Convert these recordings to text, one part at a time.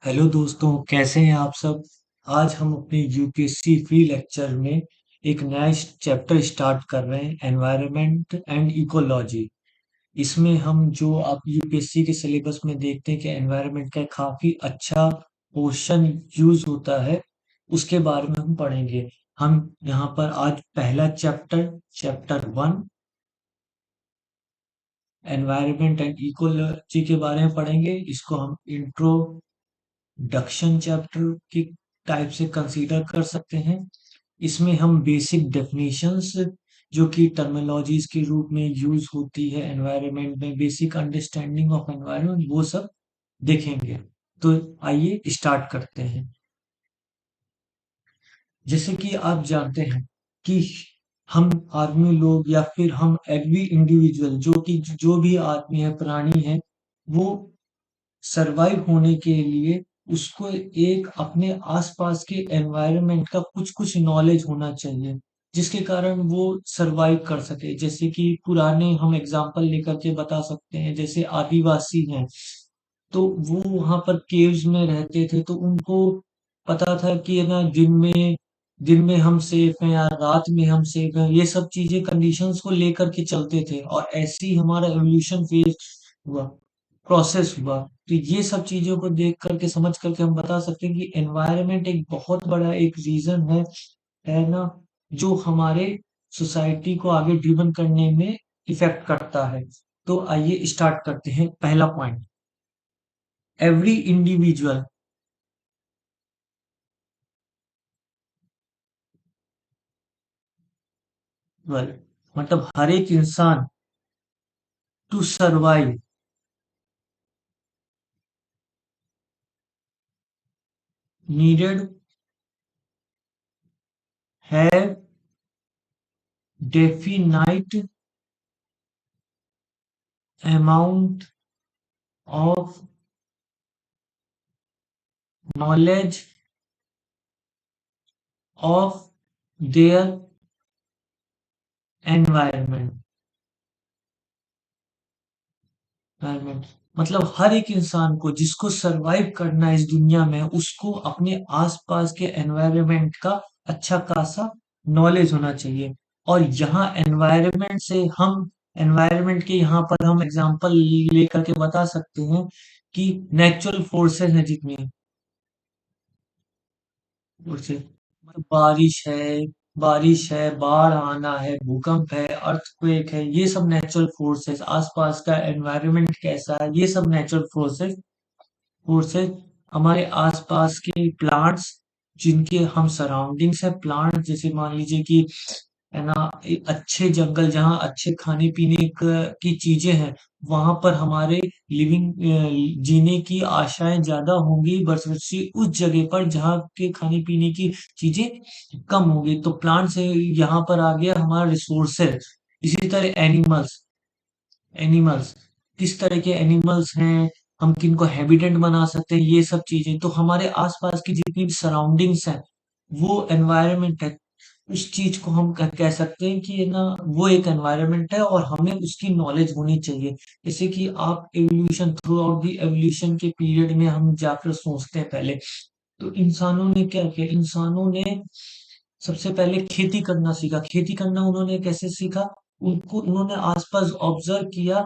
Hello दोस्तों, कैसे हैं आप सब। आज हम अपने यूपीएससी फ्री लेक्चर में एक नया चैप्टर स्टार्ट कर रहे हैं, एनवायरनमेंट एंड इकोलॉजी। इसमें हम जो आप यूपीएससी के सिलेबस में देखते हैं कि एनवायरनमेंट का काफी अच्छा पोर्शन यूज होता है, उसके बारे में हम पढ़ेंगे। हम यहाँ पर आज पहला chapter, chapter 1 environment and ecology के बारे में पढ़ेंगे। इसको हम इंट्रोडक्शन चैप्टर की टाइप से कंसीडर कर सकते हैं। इसमें हम बेसिक डेफिनेशंस जो कि टर्मिनोलॉजीज के रूप में यूज होती है एनवायरनमेंट में, बेसिक अंडरस्टैंडिंग ऑफ एनवायरनमेंट, वो सब देखेंगे। तो आइए स्टार्ट करते हैं। जैसे कि आप जानते हैं कि हम आदमी लोग या फिर हम एवरी इंडिविजुअल जो भी आदमी है, प्राणी है, वो सरवाइव होने के लिए उसको एक अपने आसपास के एनवायरनमेंट का कुछ कुछ नॉलेज होना चाहिए, जिसके कारण वो सरवाइव कर सके। जैसे कि पुराने हम एग्जांपल लेकर के बता सकते हैं, जैसे आदिवासी हैं, तो वो वहां पर केव्स में रहते थे, तो उनको पता था कि है ना, दिन में हम सेफ हैं या रात में हम सेफ हैं। ये सब चीजें कंडीशंस को लेकर के चलते थे, और ऐसे ही हमारा एवोल्यूशन फेज हुआ, प्रोसेस हुआ। तो ये सब चीजों को देख करके, समझ करके हम बता सकते हैं कि एनवायरनमेंट एक बहुत बड़ा एक रीजन है ना, जो हमारे सोसाइटी को आगे ड्रिवन करने में इफेक्ट करता है। तो आइए स्टार्ट करते हैं। पहला पॉइंट, एवरी इंडिविजुअल, मतलब हर एक इंसान, to survive needed have definite amount of knowledge of their environment. Environment मतलब हर एक इंसान को, जिसको सरवाइव करना है इस दुनिया में, उसको अपने आसपास के एनवायरमेंट का अच्छा खासा नॉलेज होना चाहिए। और यहाँ एनवायरमेंट से हम, एनवायरमेंट के यहाँ पर हम एग्जांपल लेकर के बता सकते हैं कि नेचुरल फोर्सेस हैं जितनी, जैसे मतलब बारिश है, बाढ़ आना है, भूकंप है, अर्थक्वेक है, ये सब नेचुरल फोर्सेस। आसपास का एनवायरनमेंट कैसा है, ये सब नेचुरल फोर्सेस। हमारे आसपास के प्लांट्स, जिनके हम सराउंडिंग्स है, प्लांट जैसे मान लीजिए कि है ना, अच्छे जंगल जहाँ अच्छे खाने पीने की चीजें हैं, वहां पर हमारे लिविंग जीने की आशाएं ज्यादा होंगी बरससी उस जगह पर जहाँ के खाने पीने की चीजें कम होगी। तो प्लांट से यहाँ पर आ गया हमारा रिसोर्सेज। इसी तरह एनिमल्स, किस तरह के एनिमल्स हैं, हम किनको हैबिटेट बना सकते हैं, ये सब चीजें। तो हमारे आसपास की जितनी भी सराउंडिंग्स हैं, वो एनवायरनमेंट है। उस चीज को हम कह सकते हैं कि है ना, वो एक एनवायरनमेंट है और हमें उसकी नॉलेज होनी चाहिए। जैसे कि आप evolution, through out the evolution के पीरियड में हम जाकर सोचते हैं पहले, तो इंसानों ने क्या किया, इंसानों ने सबसे पहले खेती करना सीखा। खेती करना उन्होंने कैसे सीखा, उनको उन्होंने आसपास ऑब्जर्व किया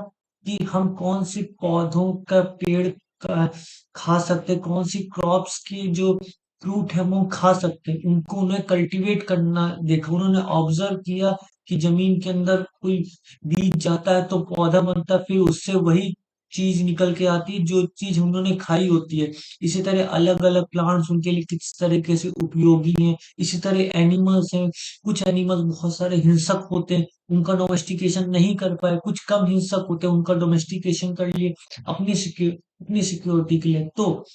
कि हम कौन सी पौधों का पेड़ का खा सकते हैं, कौन सी क्रॉप्स की जो फ्रूट है वो खा सकते हैं। उनको उन्हें कल्टीवेट करना देखा, उन्होंने ऑब्जर्व किया कि जमीन के अंदर कोई बीज जाता है तो पौधा बनता है, फिर उससे वही चीज निकल के आती है जो चीज उन्होंने खाई होती है। इसी तरह अलग अलग प्लांट्स उनके लिए किस तरीके से उपयोगी हैं। इसी तरह एनिमल्स हैं, कुछ एनिमल्स बहुत सारे हिंसक होते हैं, उनका डोमेस्टिकेशन नहीं कर पाए, कुछ कम हिंसक होते हैं, उनका डोमेस्टिकेशन कर लिए अपनी सिक्योरिटी के लिए। तो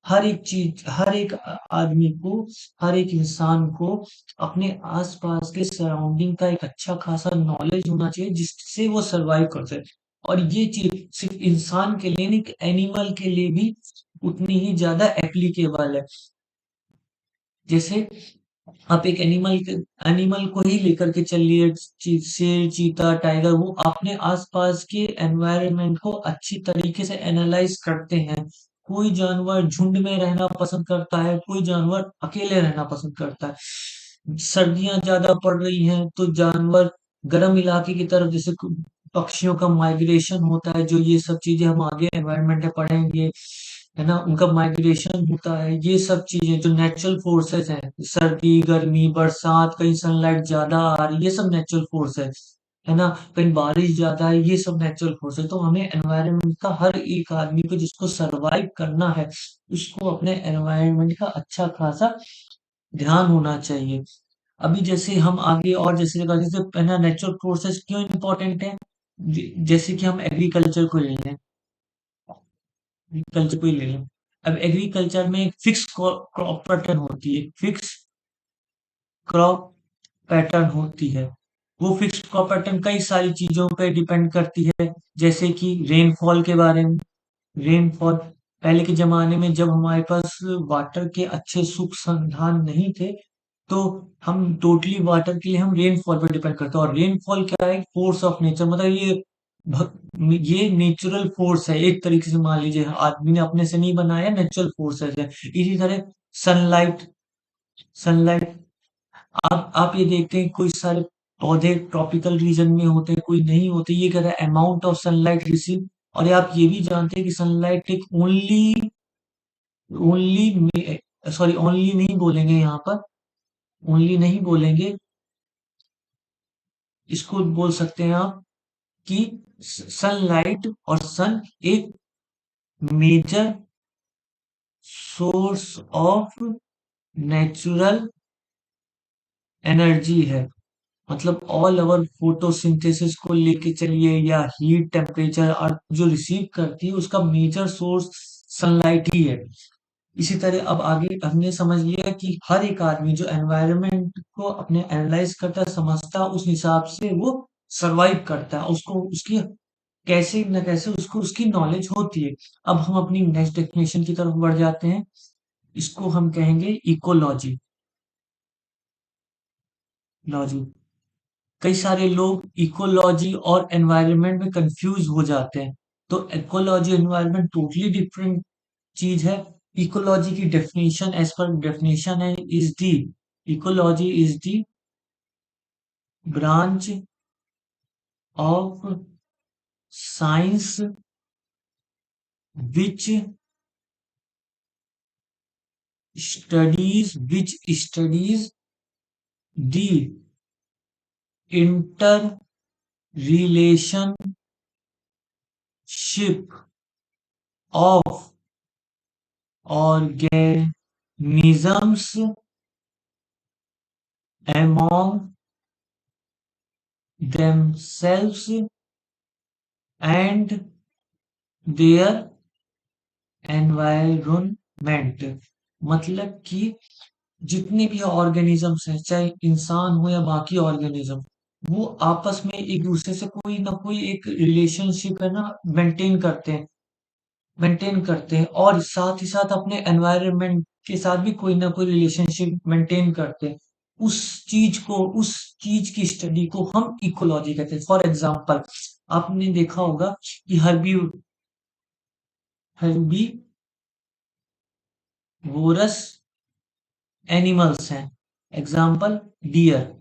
हर एक चीज, हर एक आदमी को, हर एक इंसान को अपने आसपास के सराउंडिंग का एक अच्छा खासा नॉलेज होना चाहिए, जिससे वो सरवाइव कर सके। और ये चीज सिर्फ इंसान के लिए नहीं, एनिमल के लिए भी उतनी ही ज्यादा एप्लीकेबल है। जैसे आप एक एनिमल को ही लेकर के चलिए, शेर, चीता, टाइगर, वो अपने आसपास के एनवायरनमेंट को अच्छी तरीके से एनालाइज करते हैं। कोई जानवर झुंड में रहना पसंद करता है, कोई जानवर अकेले रहना पसंद करता है। सर्दियाँ ज़्यादा पड़ रही हैं, तो जानवर गर्म इलाके की तरफ, जैसे पक्षियों का माइग्रेशन होता है, जो ये सब चीज़ें हम आगे एनवायरनमेंट में पढ़ेंगे, है ना? उनका माइग्रेशन होता है, ये सब चीज़ें जो नेचुरल फोर्सेस हैं, सर्दी, गर्मी, बरसात, कहीं सनलाइट ज़्यादा आ रही है, ये सब नेचुरल फोर्स है ना? कहीं बारिश ज़्यादा है, ये सब नेचुरल फोर्स है। तो हमें एनवायरनमेंट का, हर एक आदमी को जिसको सर्वाइव करना है, उसको अपने एनवायरनमेंट का अच्छा खासा ध्यान होना चाहिए। अभी जैसे हम आगे और जैसे जगह जैसे है ना, नेचुरल फोर्सेस क्यों इंपॉर्टेंट है? जैसे कि हम एग्रीकल्चर को ले लें, एग्रीकल्चर को ही ले लें। अब एग्रीकल्चर में एक फिक्स क्रॉप पैटर्न होती है, फिक्स क्रॉप पैटर्न होती है। वो फिक्स क्रॉप पैटर्न कई सारी चीजों पे डिपेंड करती है, जैसे कि रेनफॉल के बारे में। रेनफॉल, पहले के जमाने में जब हमारे पास वाटर के अच्छे सुख संधान नहीं थे, तो हम टोटली वाटर के लिए हम रेनफॉल पर डिपेंड करते हैं। और रेनफॉल क्या है? फोर्स ऑफ नेचर, मतलब ये नेचुरल फोर्स है, एक तरीके से मान लीजिए, आदमी ने अपने से नहीं बनाया, नेचुरल फोर्सेस है। इसी तरह सनलाइट, सनलाइट आप ये देखते हैं, कोई सारे पौधे ट्रॉपिकल रीजन में होते हैं, कोई नहीं होते। ये कह रहा है अमाउंट ऑफ सनलाइट रिसीव। और ये आप ये भी जानते हैं कि सनलाइट एक ओनली ओनली सॉरी, ओनली नहीं बोलेंगे यहाँ पर, ओनली नहीं बोलेंगे, इसको बोल सकते हैं आप कि सनलाइट और सन एक major source of natural energy है। मतलब ऑल ओवर फोटोसिंथेसिस को लेके चलिए, या हीट, टेम्परेचर अर्थ जो रिसीव करती है, उसका मेजर सोर्स सनलाइट ही है। इसी तरह अब आगे हमने समझ लिया कि हर एक आदमी जो एनवायरनमेंट को अपने एनालाइज करता है, समझता है, उस हिसाब से वो सरवाइव करता है, उसको उसकी कैसे न कैसे उसको उसकी नॉलेज होती है। अब हम अपनी नेक्स्ट डेफिनेशन की तरफ बढ़ जाते हैं, इसको हम कहेंगे इकोलॉजी। लॉजी, कई सारे लोग इकोलॉजी और एनवायरनमेंट में कंफ्यूज हो जाते हैं। तो इकोलॉजी एनवायरनमेंट टोटली डिफरेंट चीज है। इकोलॉजी की डेफिनेशन, एज पर डेफिनेशन है, is the ecology is the branch of science which studies the inter relationship of organisms among themselves and their environment। मतलब कि जितने भी ऑर्गेनिजम्स हैं, चाहे इंसान हो या बाकी ऑर्गेनिज्म, वो आपस में एक दूसरे से कोई ना कोई एक रिलेशनशिप है ना, मेंटेन करते हैं, और साथ ही साथ अपने एनवायरनमेंट के साथ भी कोई ना कोई रिलेशनशिप मेंटेन करते हैं। उस उस चीज की स्टडी को हम इकोलॉजी कहते हैं। फॉर एग्जांपल, आपने देखा होगा कि हर्बी वोरस एनिमल्स हैं। Example, deer.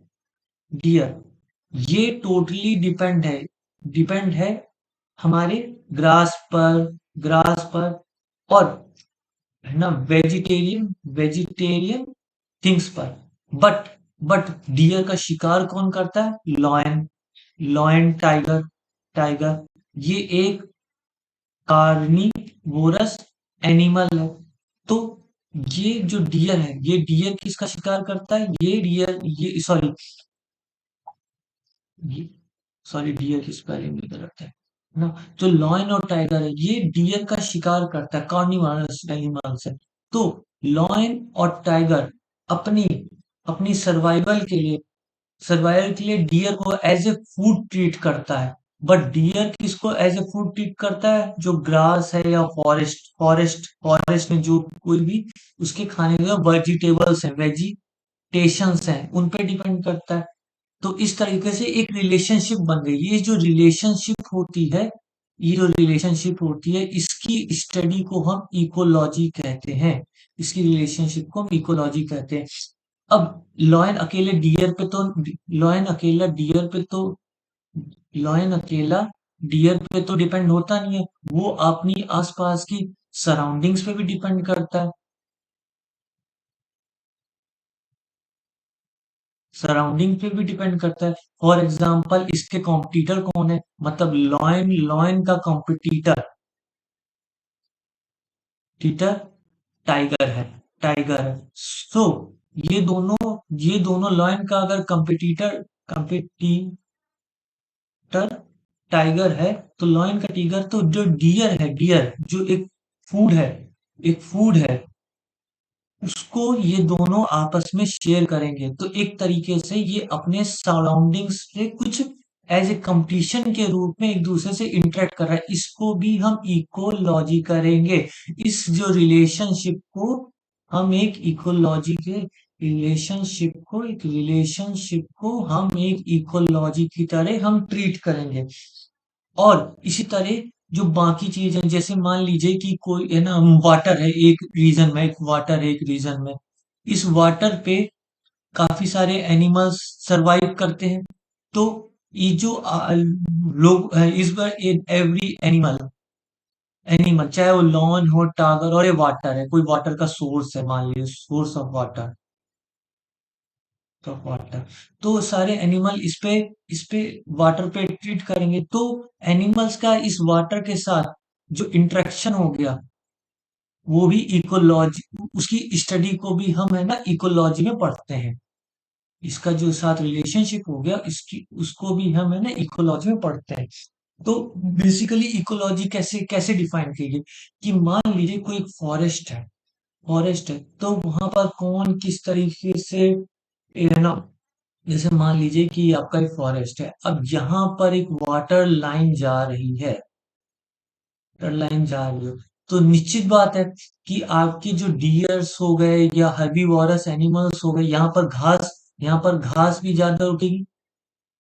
डियर ये टोटली डिपेंड है हमारे ग्रास पर और, है ना, वेजिटेरियन थिंग्स पर। बट बट डियर का शिकार कौन करता है? लॉयन। लॉयन टाइगर ये एक कार्निवोरस एनिमल है। तो ये जो डियर है, ये डियर किसका शिकार करता है? ये डियर, ये ये सॉरी, डियर की स्पेलिंग भी गलत है ना? जो लॉयन और टाइगर है, ये डियर का शिकार करता है, कार्निवोरस एनिमल्स है। तो लॉयन और टाइगर अपनी अपनी सर्वाइवल के लिए डियर को एज ए फूड ट्रीट करता है। बट डियर किसको एज ए फूड ट्रीट करता है? जो ग्रास है या फॉरेस्ट में जो कोई भी उसके खाने के वेजिटेबल्स हैं, वेजिटेशंस हैं, उन पे डिपेंड करता है। तो इस तरीके से एक रिलेशनशिप बन गई। ये जो रिलेशनशिप होती है, ये जो रिलेशनशिप होती है इसकी स्टडी को हम इकोलॉजी कहते हैं। इसकी रिलेशनशिप को हम इकोलॉजी कहते हैं। अब लॉयन अकेला डियर पे तो लॉयन अकेला डियर पे तो डिपेंड होता नहीं है। वो अपनी आसपास की सराउंडिंग्स पे भी डिपेंड करता है। सराउंडिंग पे भी डिपेंड करता है। फॉर एग्जाम्पल इसके कॉम्पिटिटर कौन है, मतलब लॉयन लॉयन का कॉम्पिटिटर टीटर टाइगर है। टाइगर है। सो ये दोनों ये दोनों लॉयन का अगर कंपिटिटर टाइगर है, तो लॉयन का टीगर तो जो डियर है, डियर जो एक फूड है, उसको ये दोनों आपस में शेयर करेंगे। तो एक तरीके से ये अपने सराउंडिंग्स से कुछ एज ए कंपटीशन के रूप में एक दूसरे से इंटरेक्ट कर रहा है। इसको भी हम इकोलॉजी करेंगे। इस जो रिलेशनशिप को हम एक इकोलॉजी के रिलेशनशिप को हम एक इकोलॉजी की तरह हम ट्रीट करेंगे। और इसी तरह जो बाकी चीज है, जैसे मान लीजिए कि कोई है ना, वाटर है एक रीजन में, इस वाटर पे काफी सारे एनिमल्स सरवाइव करते हैं। तो ये जो लोग इस बार एवरी एनिमल चाहे वो लॉन हो, टागर, और ये वाटर है, कोई वाटर का सोर्स है, मान लीजिए सोर्स ऑफ वाटर। तो सारे एनिमल इस पे वाटर पे ट्रीट करेंगे। तो एनिमल्स का इस वाटर के साथ जो इंटरेक्शन हो गया, वो भी इकोलॉजी, उसकी स्टडी को भी हम है ना इकोलॉजी में पढ़ते हैं। इसका जो साथ रिलेशनशिप हो गया, इसकी उसको भी हम है ना इकोलॉजी में पढ़ते हैं। तो बेसिकली इकोलॉजी कैसे कैसे डिफाइन की गई, कि मान लीजिए कोई एक फॉरेस्ट है, तो वहां पर कौन किस तरीके से है ना, जैसे मान लीजिए कि आपका एक फॉरेस्ट है, अब यहाँ पर एक वाटर लाइन जा रही है, तो निश्चित बात है कि आपकी जो डियर्स हो गए या हर्बीवोरस एनिमल्स हो गए, यहाँ पर घास भी ज्यादा उगेगी,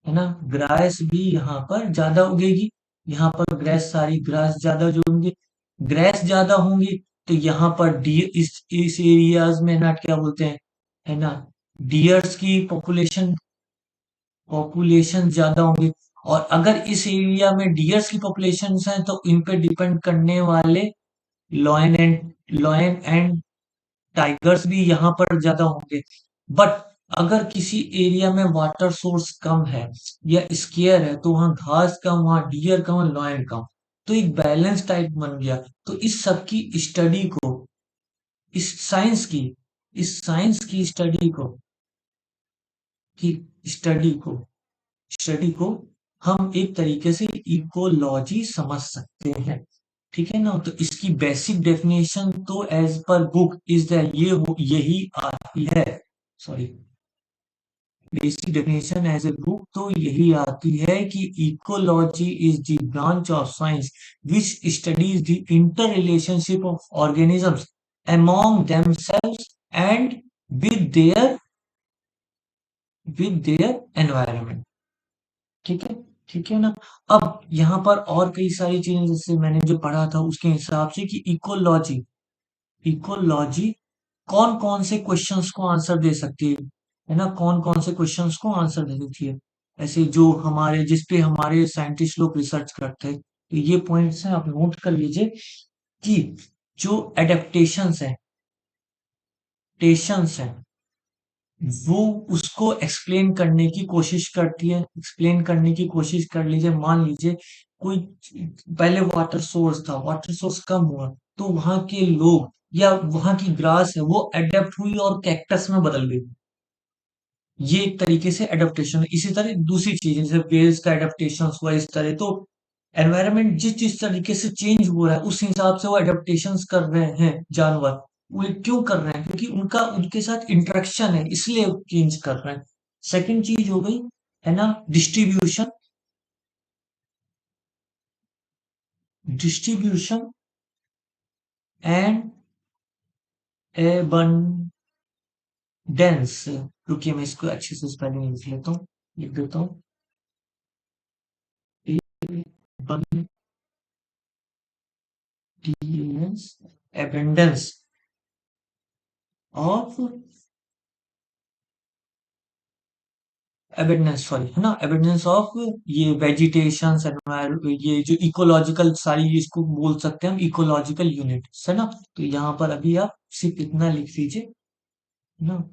है ना, ग्रास भी यहाँ पर ज्यादा उगेगी। यहाँ पर ग्रास ज्यादा जो होंगे, ग्रास ज्यादा होंगी, तो यहाँ पर इस एरियाज में ना क्या बोलते हैं, है ना, डियर्स की पॉपुलेशन ज्यादा होंगी। और अगर इस एरिया में डियर्स की पॉपुलेशन है, तो इन पे डिपेंड करने वाले लॉयन एंड टाइगर्स भी यहाँ पर ज्यादा होंगे। बट अगर किसी एरिया में वाटर सोर्स कम है या स्केयर है, तो वहाँ घास कम, वहाँ डियर कम, लॉयन कम, तो एक बैलेंस टाइप बन गया। तो इस सब की स्टडी को, इस साइंस की इस साइंस की की स्टडी को स्टडी को हम एक तरीके से इकोलॉजी समझ सकते हैं। ठीक है ना, तो इसकी बेसिक डेफिनेशन तो एज पर बुक इज द यही आती है। Sorry, basic definition as a book तो यही आती है कि ecology is the branch of science which studies the inter relationship of organisms among themselves and with their with their environment। ठीक है, ठीक है ना। अब यहाँ पर और कई सारी चीजें जैसे मैंने जो पढ़ा था उसके हिसाब से कि इकोलॉजी कौन कौन से क्वेश्चंस को आंसर दे सकती है ना, कौन कौन से क्वेश्चंस को आंसर दे सकती है, ऐसे जो हमारे जिस पे हमारे साइंटिस्ट लोग रिसर्च करते हैं। तो ये पॉइंट्स हैं, आप नोट कर लीजिए कि जो एडेप्टेशंस है टेशंस है, वो उसको एक्सप्लेन करने की कोशिश कर लीजिए। मान लीजिए कोई पहले वाटर सोर्स कम हुआ, तो वहां के लोग या वहां की ग्रास है वो अडेप्ट हुई और कैक्टस में बदल गई। ये एक तरीके से एडेप्टेशन है। इसी तरह दूसरी चीज जैसे पेड़ का एडेप्टेशन हुआ, इस तरह तो एनवायरनमेंट जिस जिस तरीके से चेंज हो रहा है, उस हिसाब से वो एडेप्टेशन कर रहे हैं जानवर। वो क्यों कर रहे हैं, क्योंकि उनका उनके साथ इंटरेक्शन है, इसलिए चेंज कर रहे हैं। सेकंड चीज हो गई, है ना, डिस्ट्रीब्यूशन एंड एबंडेंस। रुकिए मैं इसको अच्छे से स्पेलिंग लिख देता हूँ। एबेंडेंस ऑफ एबिडेंस, सॉरी, है ना, एबिडेंस ऑफ ये वेजिटेशन, ये जो इकोलॉजिकल सारी, इसको बोल सकते हैं हम इकोलॉजिकल यूनिट, है ना। तो यहाँ पर अभी आप सिर्फ इतना लिख लीजिए ना,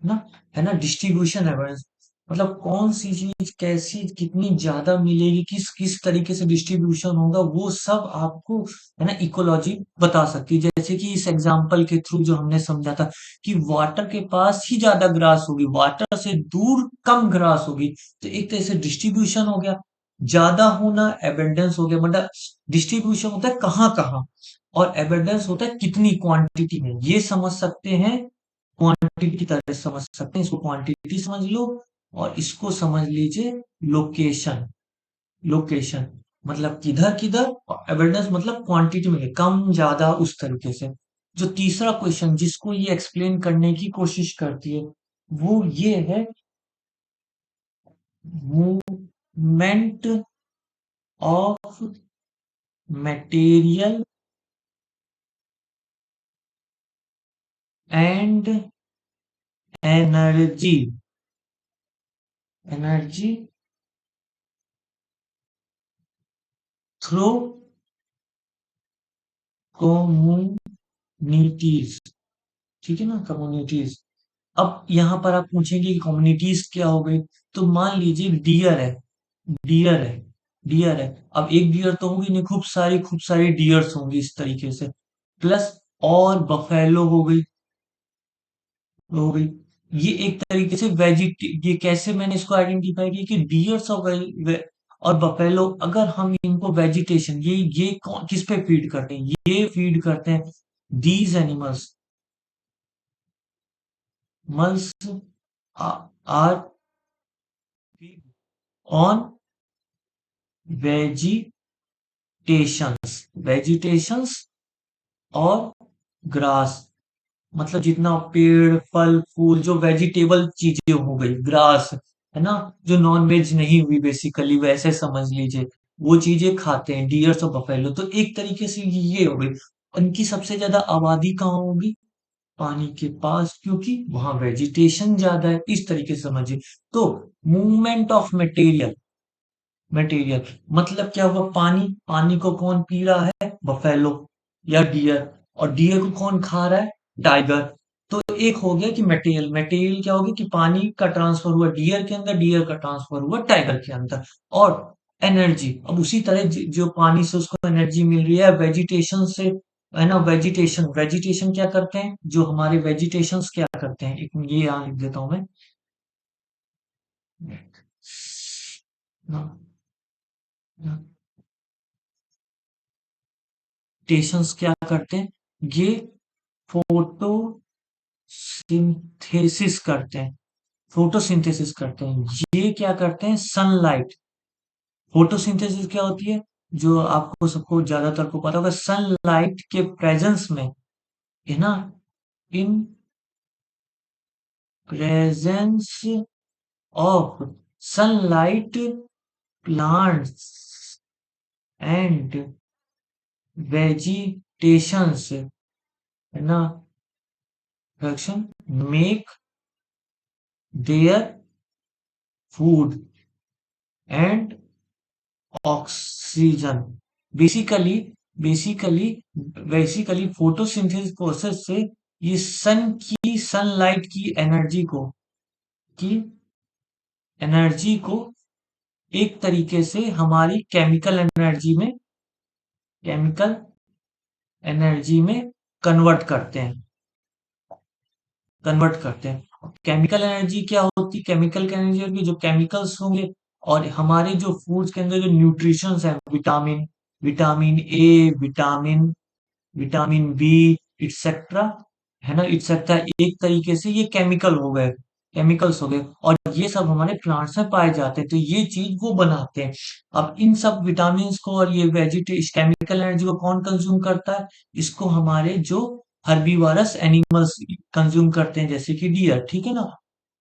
ना, है ना, डिस्ट्रीब्यूशन एवरेज, मतलब कौन सी चीज कैसी कितनी ज्यादा मिलेगी, किस किस तरीके से डिस्ट्रीब्यूशन होगा, वो सब आपको, है ना, इकोलॉजी बता सकती है। जैसे कि इस एग्जांपल के थ्रू जो हमने समझा था कि वाटर के पास ही ज्यादा ग्रास होगी, वाटर से दूर कम ग्रास होगी, तो एक तरह से डिस्ट्रीब्यूशन हो गया। ज्यादा होना एबेंडेंस हो गया, मतलब डिस्ट्रीब्यूशन होता है कहाँ कहाँ, और एबेंडेंस होता है कितनी क्वांटिटी में, ये समझ सकते हैं। क्वांटिटी की तरह समझ सकते हैं, इसको क्वांटिटी समझ लो, और इसको समझ लीजिए लोकेशन। लोकेशन मतलब किधर किधर, और एविडेंस मतलब क्वांटिटी में कम ज्यादा, उस तरीके से। जो तीसरा क्वेश्चन जिसको ये एक्सप्लेन करने की कोशिश करती है, वो ये है, movement of material and energy, energy through communities, ठीक है ना, कम्युनिटीज। अब यहाँ पर आप पूछेंगे कि कम्युनिटीज क्या हो गई, तो मान लीजिए डियर है, डियर है, डियर है। अब एक डियर तो होगी नहीं, खूब सारी डियर्स होंगी इस तरीके से, प्लस और बफेलो हो गई। ये एक तरीके से ये कैसे मैंने इसको आइडेंटिफाई किया कि डियर्स और और बफेलो, अगर हम इनको वेजिटेशन, ये किस पे फीड करते हैं, ये फीड करते हैं, दीज एनिमल्स मल्स आर ऑन वेजिटेशंस, वेजिटेशंस और ग्रास, मतलब जितना पेड़ फल फूल जो वेजिटेबल चीजें हो गई, ग्रास, है ना, जो नॉन वेज नहीं हुई बेसिकली, वैसे समझ लीजिए, वो चीजें खाते हैं डियर्स और बफेलो। तो एक तरीके से ये हो गई। उनकी सबसे ज्यादा आबादी कहाँ होगी, पानी के पास, क्योंकि वहां वेजिटेशन ज्यादा है, इस तरीके से समझिए। तो मूवमेंट ऑफ मटेरियल, मटेरियल मतलब क्या हुआ, पानी, पानी को कौन पी रहा है, बफेलो या डियर, और डियर को कौन खा रहा है, टाइगर। तो एक हो गया कि मटेरियल, मटेरियल क्या हो गया कि पानी का ट्रांसफर हुआ डियर के अंदर, डियर का ट्रांसफर हुआ टाइगर के अंदर। और एनर्जी, अब उसी तरह जो पानी से उसको एनर्जी मिल रही है, वेजिटेशन से, है ना, वेजिटेशन, वेजिटेशन क्या करते हैं, जो हमारे वेजिटेशंस क्या करते हैं, एक ये यहाँ लिख देता हूं मैं, वेजिटेशंस क्या करते हैं, ये फोटोसिंथेसिस करते हैं, फोटोसिंथेसिस करते हैं। ये क्या करते हैं, सनलाइट, फोटोसिंथेसिस क्या होती है, जो आपको सबको ज्यादातर को पता होगा, सनलाइट के प्रेजेंस में, है ना, in presence of sunlight plants and vegetations, है ना, production make their food and oxygen. Basically basically basically photosynthesis process से ये सनलाइट की की एनर्जी को एक तरीके से हमारी केमिकल एनर्जी में कन्वर्ट करते हैं, कन्वर्ट करते हैं। केमिकल एनर्जी क्या होती है, केमिकल एनर्जी होगी जो केमिकल्स होंगे, और हमारे जो फूड्स के अंदर जो न्यूट्रिशंस है, vitamin, vitamin A, vitamin B, etcetera, है ना, इटसेट्रा, एक तरीके से ये केमिकल हो गए, केमिकल्स हो गए, और ये सब हमारे प्लांट्स में पाए जाते हैं, तो ये चीज वो बनाते हैं। अब इन सब विटामिन को और ये वेजिटेशन केमिकल एनर्जी को कौन कंज्यूम करता है, इसको हमारे जो हर्बीवरस एनिमल्स कंज्यूम करते हैं, जैसे कि डियर, ठीक है ना।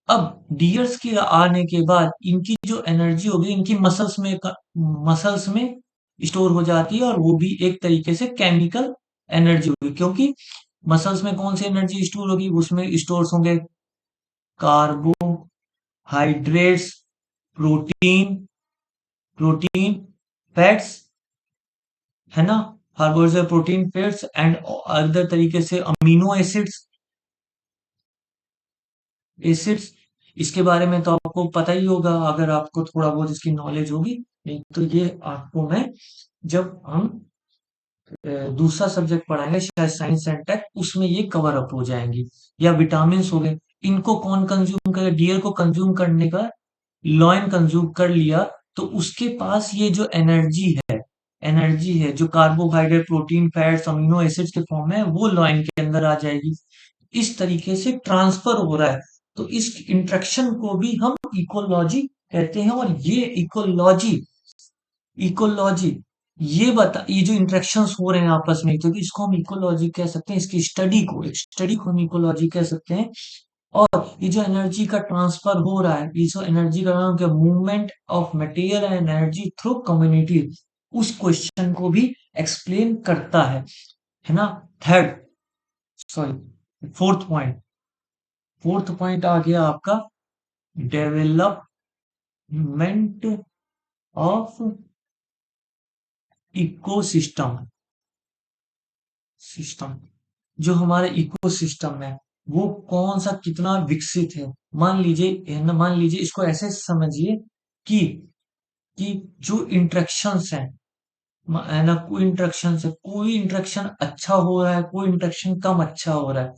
अब डियर्स के आने के बाद इनकी जो एनर्जी होगी, इनकी मसल्स में स्टोर हो जाती है, और वो भी एक तरीके से केमिकल एनर्जी होगी, क्योंकि मसल्स में कौन सी एनर्जी स्टोर होगी, उसमें स्टोर होंगे कार्बोहाइड्रेट्स, प्रोटीन प्रोटीन फैट्स, है ना, carbohydrate protein fats and other तरीके से अमीनो एसिड्स। इसके बारे में तो आपको पता ही होगा, अगर आपको थोड़ा बहुत इसकी नॉलेज होगी। नहीं तो ये आपको मैं, जब हम दूसरा सब्जेक्ट पढ़ाएंगे शायद साइंस एंड टेक, उसमें ये कवर अप हो जाएंगी। या विटामिन हो गए, इनको कौन कंज्यूम करे, डियर को कंज्यूम करने का, लॉयन कंज्यूम कर लिया तो उसके पास ये जो एनर्जी है जो carbohydrate protein fats amino acids के फॉर्म में है, वो लॉयन के अंदर आ जाएगी। इस तरीके से ट्रांसफर हो रहा है। तो इस इंट्रैक्शन को भी हम इकोलॉजी कहते हैं। और ये इकोलॉजी इकोलॉजी ये जो इंटरेक्शंस हो रहे हैं आपस में, क्योंकि इसको हम इकोलॉजी कह सकते हैं, इसकी स्टडी को हम इकोलॉजी कह सकते हैं। और ये जो एनर्जी का ट्रांसफर हो रहा है, ये जो एनर्जी का नाम क्या, movement of material and energy through community, उस क्वेश्चन को भी एक्सप्लेन करता है ना। थर्ड सॉरी फोर्थ पॉइंट आ गया आपका, डेवलपमेंट ऑफ इकोसिस्टम सिस्टम। जो हमारे इकोसिस्टम है वो कौन सा कितना विकसित है। मान लीजिए इसको ऐसे समझिए कि कि जो इंटरेक्शंस हैं, है ना, कोई इंटरेक्शन अच्छा हो रहा है, कोई इंटरेक्शन कम अच्छा हो रहा है।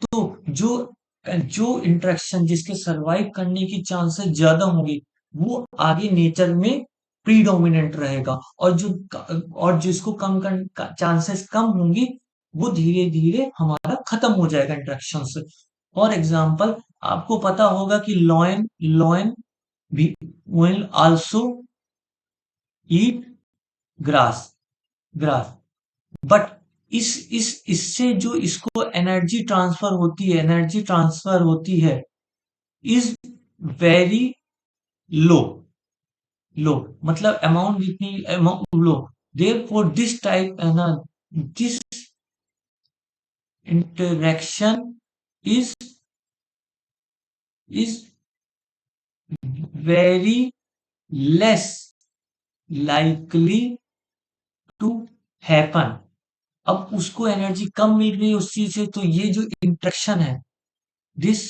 तो जो जो इंटरेक्शन जिसके सरवाइव करने की चांसेस ज्यादा होंगी, वो आगे नेचर में प्रीडोमिनेंट रहेगा। और जिसको कम चांसेस कम होंगी, वो धीरे धीरे हमारा खत्म हो जाएगा इंटरेक्शन से। फॉर एग्जाम्पल, आपको पता होगा कि लॉयन लॉयन भी will also eat grass grass but इससे जो इसको एनर्जी ट्रांसफर होती है इज वेरी लो लो, मतलब अमाउंट जितनी अमाउंट लो। Therefore this type this interaction is is very less likely to happen. अब उसको एनर्जी कम मिल रही है उस चीज से, तो ये जो इंटरेक्शन है, दिस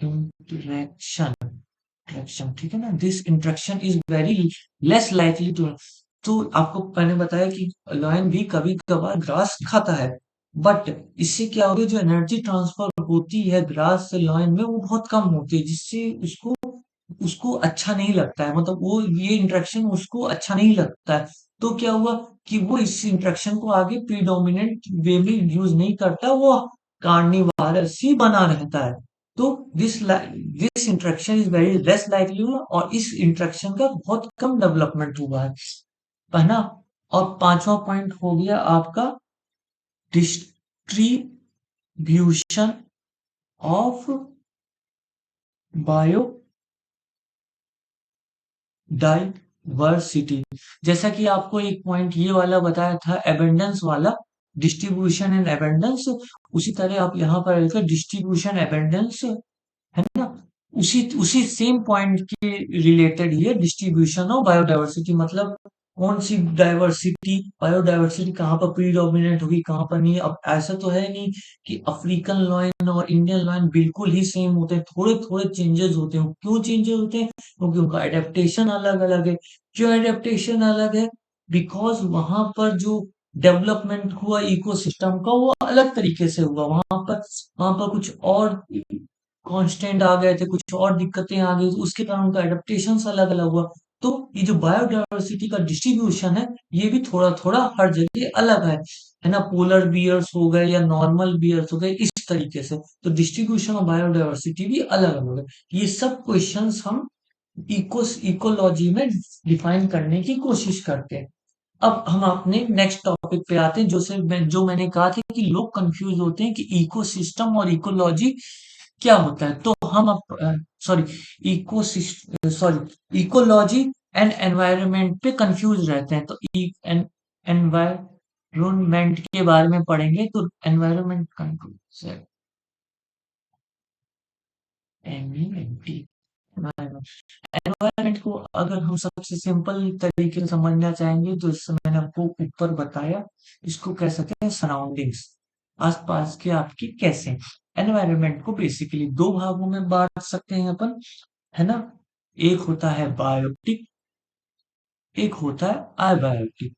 इंटरेक्शन इंटरेक्शन ठीक है ना, this interaction is very less likely to. तो आपको मैंने बताया कि लॉयन भी कभी कभार ग्रास खाता है, बट इससे क्या होगा, जो एनर्जी ट्रांसफर होती है ग्रास से लॉयन में, वो बहुत कम होती है, जिससे उसको उसको अच्छा नहीं लगता है, मतलब वो ये इंटरेक्शन उसको अच्छा नहीं लगता है। तो क्या हुआ कि वो इस इंटरेक्शन को आगे प्रीडोमिनेंट वे में यूज नहीं करता, वो कार्निवारस ही बना रहता है। तो this interaction is very less likely हुआ, और इस इंटरेक्शन का बहुत कम डेवलपमेंट हुआ है ना। और पांचवा पॉइंट हो गया आपका डिस्ट्रीब्यूशन ऑफ बायो डाइवर्सिटी। जैसा कि आपको एक पॉइंट ये वाला बताया था, एबेंडेंस वाला, डिस्ट्रीब्यूशन एंड एबेंडेंस, उसी तरह आप यहाँ पर डिस्ट्रीब्यूशन एबेंडेंस, है ना, उसी उसी सेम पॉइंट के रिलेटेड ही है डिस्ट्रीब्यूशन ऑफ बायोडाइवर्सिटी। मतलब कौन सी डाइवर्सिटी, बायोडाइवर्सिटी कहाँ पर प्रीडोमिनेंट होगी, कहाँ पर नहीं। अब ऐसा तो है नहीं कि अफ्रीकन लॉयन और इंडियन लॉयन बिल्कुल ही सेम होते हैं, थोड़े थोड़े चेंजेस होते हैं। क्यों चेंजेस होते हैं, क्योंकि उनका एडेप्टेशन अलग अलग है। क्यों एडेप्टेशन अलग है, बिकॉज वहां पर जो डेवलपमेंट हुआ इकोसिस्टम का, वो अलग तरीके से हुआ। वहां पर कुछ और कांस्टेंट आ गए थे, कुछ और दिक्कतें आ गई, उसके कारण उनका एडेप्टेशन अलग अलग हुआ। तो ये जो बायोडायवर्सिटी का डिस्ट्रीब्यूशन है, ये भी थोड़ा थोड़ा हर जगह अलग है ना। पोलर बियर्स हो गए या नॉर्मल बियर्स हो गए, इस तरीके से। तो डिस्ट्रीब्यूशन ऑफ बायोडायवर्सिटी भी अलग अलग है। ये सब क्वेश्चंस हम इकोलॉजी में डिफाइन करने की कोशिश करते हैं। अब हम अपने नेक्स्ट टॉपिक पे आते हैं, जो मैंने कहा था कि लोग कंफ्यूज होते हैं कि इकोसिस्टम और इकोलॉजी क्या होता है। तो हम अब सॉरी इकोलॉजी एंड एनवायरनमेंट पे कंफ्यूज रहते हैं, तो एनवायरनमेंट के बारे में पढ़ेंगे तो एनवायरनमेंट कंट्रोल एनवायरनमेंट को अगर हम सबसे सिंपल तरीके से समझना चाहेंगे तो इससे मैंने आपको ऊपर बताया, इसको कह सकते हैं सराउंडिंग्स, आसपास के आपकी कैसे। एनवायरनमेंट को बेसिकली दो भागों में बांट सकते हैं अपन, है ना। एक होता है बायोटिक, एक होता है अबायोटिक।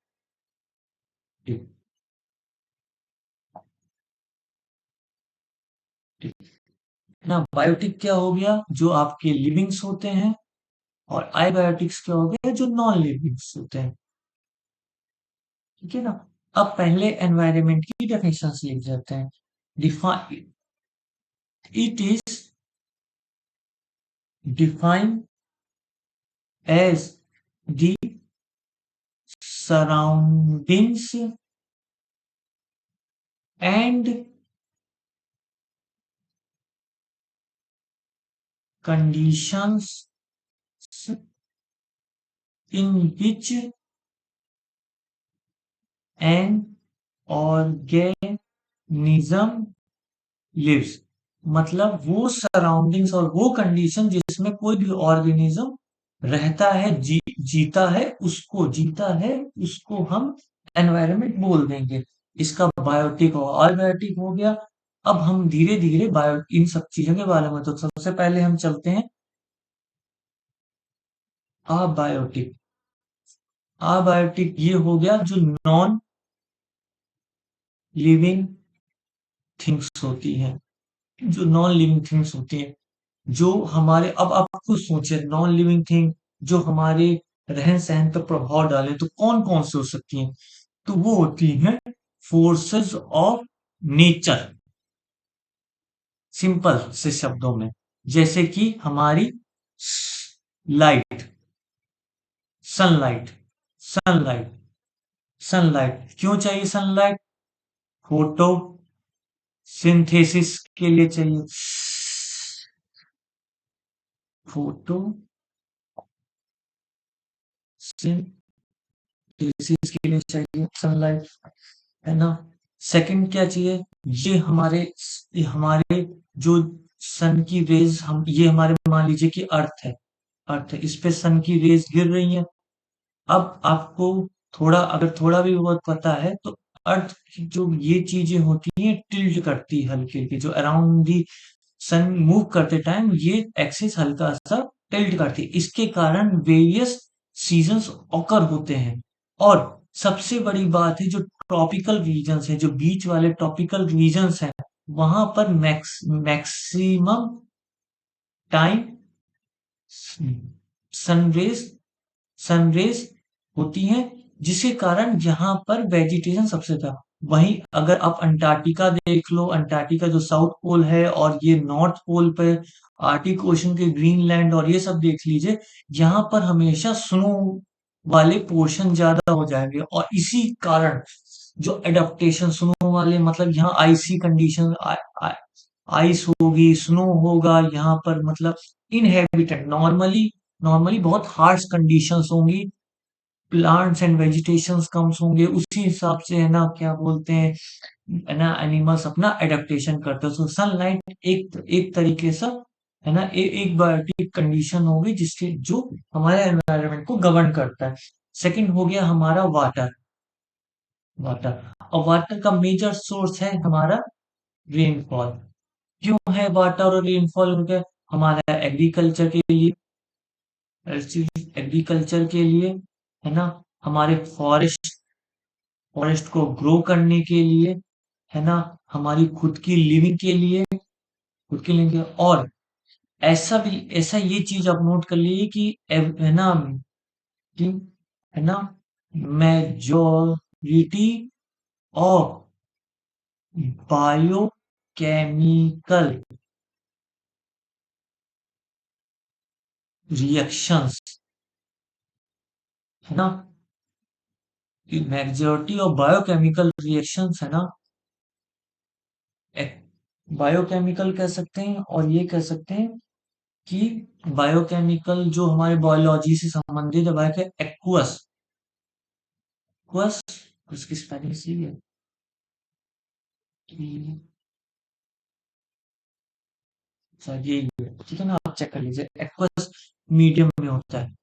ना बायोटिक क्या हो गया, जो आपके लिविंग्स होते हैं, और आईबायोटिक्स क्या हो गया, जो नॉन लिविंग्स होते हैं। ठीक है ना। अब पहले एनवायरनमेंट की डेफिनेशन लिख जाते हैं। Define it is defined as the surroundings and conditions in which an organism lives. मतलब वो सराउंडिंग्स और वो कंडीशन जिसमें कोई भी ऑर्गेनिज्म रहता है, जीता है, उसको हम एनवायरनमेंट बोल देंगे। इसका बायोटिक और अबायोटिक हो गया। अब हम धीरे धीरे बायो इन सब चीजों के बारे में, तो सबसे पहले हम चलते हैं अबायोटिक। अबायोटिक ये हो गया जो नॉन लिविंग थिंग्स होती हैं, जो नॉन लिविंग थिंग्स होती हैं, जो हमारे, अब आप खुद सोचे, नॉन लिविंग थिंग जो हमारे रहन सहन पर प्रभाव डाले तो कौन कौन से हो सकती हैं, तो वो होती हैं फोर्सेस ऑफ नेचर, सिंपल से शब्दों में। जैसे कि हमारी लाइट, सनलाइट, सनलाइट, सनलाइट क्यों चाहिए सनलाइट, फोटो सिंथेसिस के लिए चाहिए, फोटो सिंथेसिस के लिए चाहिए सनलाइट, है ना। सेकंड क्या चाहिए, ये हमारे जो सन की रेज, हम ये हमारे, मान लीजिए कि अर्थ है, अर्थ है, इस पे सन की रेज गिर रही है। अब आपको थोड़ा, अगर थोड़ा भी बहुत पता है तो अर्थ की जो ये चीजें होती हैं टिल्ट करती है हल्की हल्की, जो अराउंड दी सन मूव करते टाइम ये एक्सिस हल्का सा टिल्ट करती है, इसके कारण वेरियस सीजन्स ऑकर होते हैं। और सबसे बड़ी बात है, जो ट्रॉपिकल रीजन्स है, जो बीच वाले ट्रॉपिकल रीजन्स हैं, वहां पर मैक्सिमम टाइम सनरेज सनरेज होती हैं, जिसके कारण यहाँ पर वेजिटेशन सबसे था। वहीं अगर आप अंटार्कटिका देख लो, अंटार्कटिका जो साउथ पोल है, और ये नॉर्थ पोल पे आर्टिक ओशन के ग्रीनलैंड और ये सब देख लीजिए, यहाँ पर हमेशा स्नो वाले पोर्शन ज्यादा हो जाएंगे, और इसी कारण जो एडेप्टेशन स्नो वाले, मतलब यहाँ आइसी कंडीशन, आइस होगी, स्नो होगा यहाँ पर, मतलब इनहेबिटेड, नॉर्मली नॉर्मली बहुत हार्श कंडीशंस होंगी, प्लांट्स एंड वेजिटेशंस कम होंगे, उसी हिसाब से, है ना, क्या बोलते हैं, है ना, एनिमल्स अपना एडेप्टेशन करते हैं। सो सनलाइट एक एक तरीके से, है ना, एक बायोटिक कंडीशन होगी जिसके, जो हमारे एनवायरनमेंट को गवर्न करता है। सेकंड हो गया हमारा वाटर, वाटर, और वाटर का मेजर सोर्स है हमारा रेनफॉल। क्यों है वाटर और रेनफॉल हो गया, हमारा एग्रीकल्चर के लिए, एग्रीकल्चर के लिए, है ना, हमारे फॉरेस्ट को ग्रो करने के लिए, है ना, हमारी खुद की लिविंग के लिए, खुद की लिविंग और ऐसा ये चीज आप नोट कर लीजिए कि है ना, कि है ना, मेजोरिटी ऑफ बायोकेमिकल रिएक्शंस, है ना, मेजोरिटी ऑफ बायोकेमिकल रिएक्शंस, है ना, बायोकेमिकल कह सकते हैं, और ये कह सकते हैं कि बायोकेमिकल जो हमारे बायोलॉजी से संबंधित है, बायो एक्वस एक्वस उसकी स्पेलिंग सही है कि शायद यही है, ठीक है ना, आप चेक कर लीजिए, एक्वस मीडियम में होता है,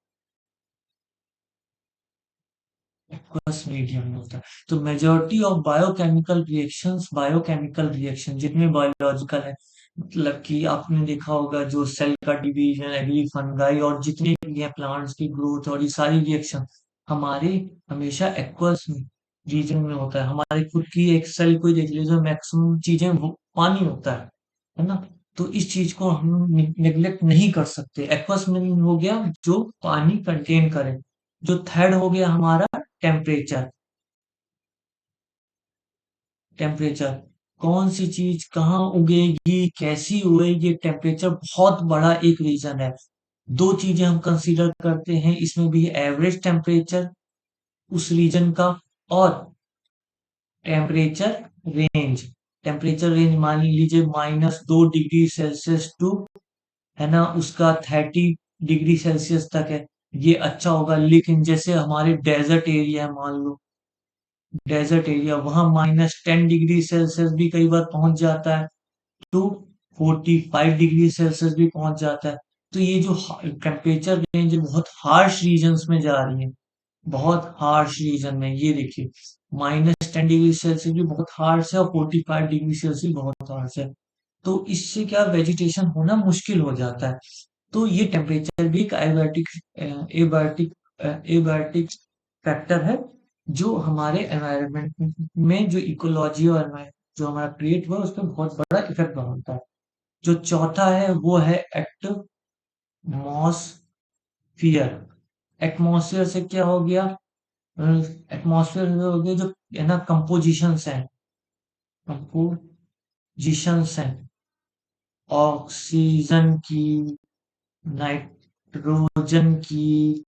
एक्वस मीडियम में होता है। तो मेजॉरिटी ऑफ बायोकेमिकल रिएक्शन जितने बायोलॉजिकल है, मतलब कि आपने देखा होगा जो सेल का डिवीजन, एग्री फंगाई और जितने भी हैं प्लांट्स की ग्रोथ और ये सारी रिएक्शन हमारे हमेशा एक्वस रीजन में होता है। हमारे खुद की एक सेल को ही देख लीजिए, मैक्सिमम चीजें वो पानी होता है ना। तो इस चीज को हम निग्लेक्ट नहीं कर सकते। एक्वस मीनिंग हो गया जो पानी कंटेन करे। जो थर्ड हो गया हमारा टेम्परेचर। टेम्परेचर कौन सी चीज कहाँ उगेगी, कैसी उगेगी, टेम्परेचर बहुत बड़ा एक रीजन है। दो चीजें हम कंसीडर करते हैं इसमें भी, एवरेज टेम्परेचर उस रीजन का और टेम्परेचर रेंज। टेम्परेचर रेंज मान लीजिए -2 डिग्री सेल्सियस टू, है ना, उसका 30 डिग्री सेल्सियस तक है, ये अच्छा होगा। लेकिन जैसे हमारे डेजर्ट एरिया है, मान लो डेजर्ट एरिया, वहां -10 डिग्री सेल्सियस भी कई बार पहुंच जाता है, टू 45 डिग्री सेल्सियस भी पहुंच जाता है। तो ये जो टेम्परेचर रेंज बहुत हार्श रीजन्स में जा रही है, बहुत हार्श रीजन में, ये देखिए -10 डिग्री सेल्सियस भी बहुत हार्श है और 45 डिग्री सेल्सियस भी बहुत हार्श है। तो इससे क्या वेजिटेशन होना मुश्किल हो जाता है। तो ये टेम्परेचर भी एक एबायोटिक एबायोटिक फैक्टर है जो हमारे एनवायरनमेंट में जो इकोलॉजी और जो हमारा क्रिएट हुआ है उस पर बहुत बड़ा इफेक्ट बनाता है। जो चौथा है वो है एटमॉस्फियर। एटमॉस्फेयर से क्या हो गया, एटमॉस्फेयर में हो गया जो है ना कंपोजिशंस हैं, कंपोजिशंस हैं ऑक्सीजन की, नाइट्रोजन की,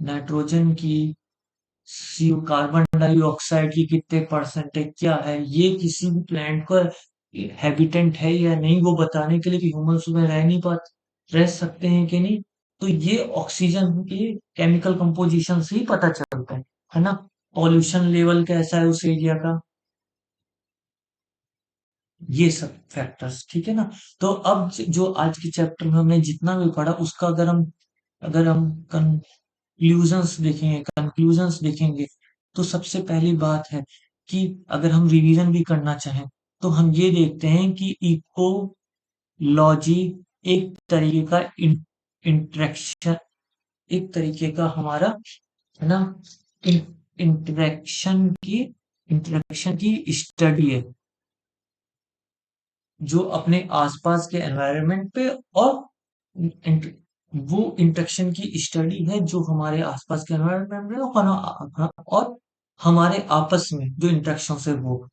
नाइट्रोजन की, सी कार्बन डाइऑक्साइड की कितने परसेंट है, क्या है, ये किसी भी प्लांट का हैबिटेंट है या नहीं वो बताने के लिए कि ह्यूमंस में रह नहीं पाते, रह सकते हैं कि नहीं। तो ये ऑक्सीजन के केमिकल कंपोजिशन से ही पता चलता है ना। पॉल्यूशन लेवल कैसा है उस एरिया का, ये सब फैक्टर्स, ठीक है ना। तो अब जो आज के चैप्टर में हमने जितना भी पढ़ा उसका अगर हम कंक्लूजन्स देखेंगे, तो सबसे पहली बात है कि अगर हम रिवीजन भी करना चाहें तो हम ये देखते हैं कि इकोलॉजी एक तरीके का इंटरेक्शन, एक तरीके का हमारा, है ना, इंटरेक्शन की इंटरेक्शन की स्टडी है जो अपने आसपास के एनवायरनमेंट पे, और इंट- वो इंटरेक्शन की स्टडी है जो हमारे आसपास के एनवायरनमेंट में और हमारे आपस में जो इंटरेक्शन है वो,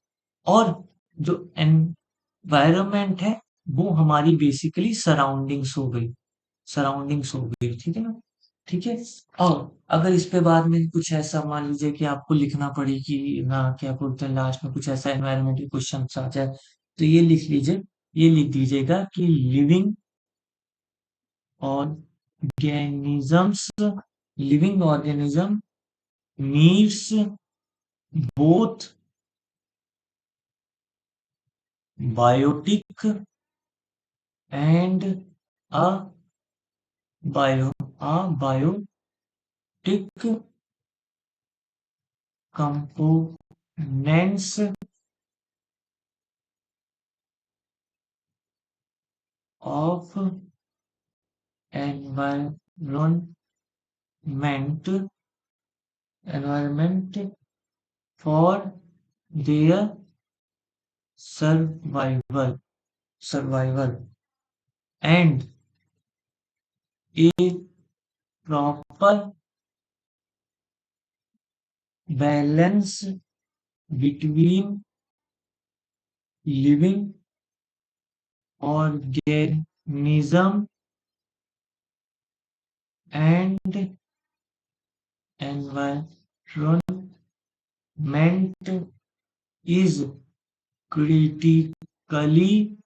और जो एनवायरनमेंट है वो हमारी बेसिकली सराउंडिंग्स हो गई, ठीक है ना। ठीक है। और अगर इस पे बाद में कुछ ऐसा मान लीजिए कि आपको लिखना पड़े कि ना क्या बोलते हैं, लास्ट में कुछ ऐसा एनवायरमेंटल क्वेश्चन आ जाए, तो ये लिख लीजिए, ये लिख दीजिएगा कि living organisms living organism needs both biotic and a bio biotic components of environment environment for their survival and a proper balance between living organism and environment is critically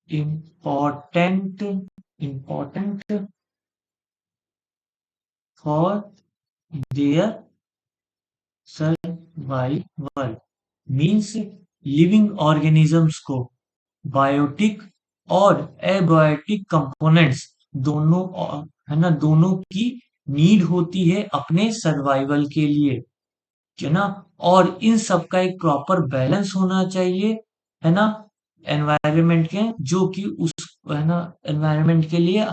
important important for their survival means living organisms को biotic और abiotic components दोनों है ना, दोनों की need होती है अपने सर्वाइवल के लिए, है ना। और इन सब का एक प्रॉपर बैलेंस होना चाहिए, है ना, एनवायरनमेंट के, जो कि उस, है ना, एनवायरनमेंट के लिए,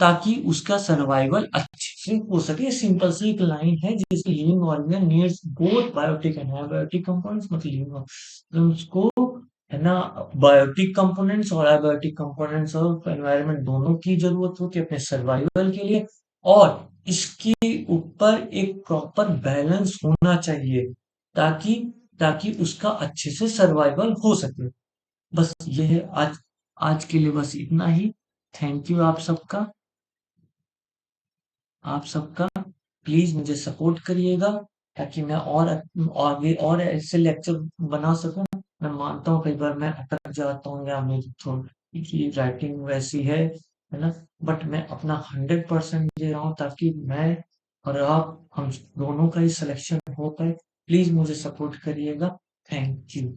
ताकि उसका सर्वाइवल अच्छे से हो सके। सिंपल सी एक लाइन है, जैसे living organism needs both biotic and abiotic components, मतलब लिविंग ऑर्गेनिज्म को, है ना, बायोटिक कंपोनेंट्स और एबायोटिक कंपोनेंट्स और एनवायरनमेंट दोनों की जरूरत होती है अपने सर्वाइवल के लिए। और इसके ऊपर एक प्रॉपर बैलेंस होना चाहिए, ताकि ताकि उसका अच्छे से सर्वाइवल हो सके। बस ये है आज, आज के लिए बस इतना ही। थैंक यू आप सबका। प्लीज मुझे सपोर्ट करिएगा, ताकि मैं और आगे और ऐसे लेक्चर बना सकूं। मैं मानता हूँ कई बार मैं अटक जाता हूँ, या मेरी थोड़ी राइटिंग वैसी है ना, बट मैं अपना 100% दे रहा हूँ, ताकि मैं और आप, हम दोनों का ही सिलेक्शन हो पाए। प्लीज मुझे सपोर्ट करिएगा। Thank you.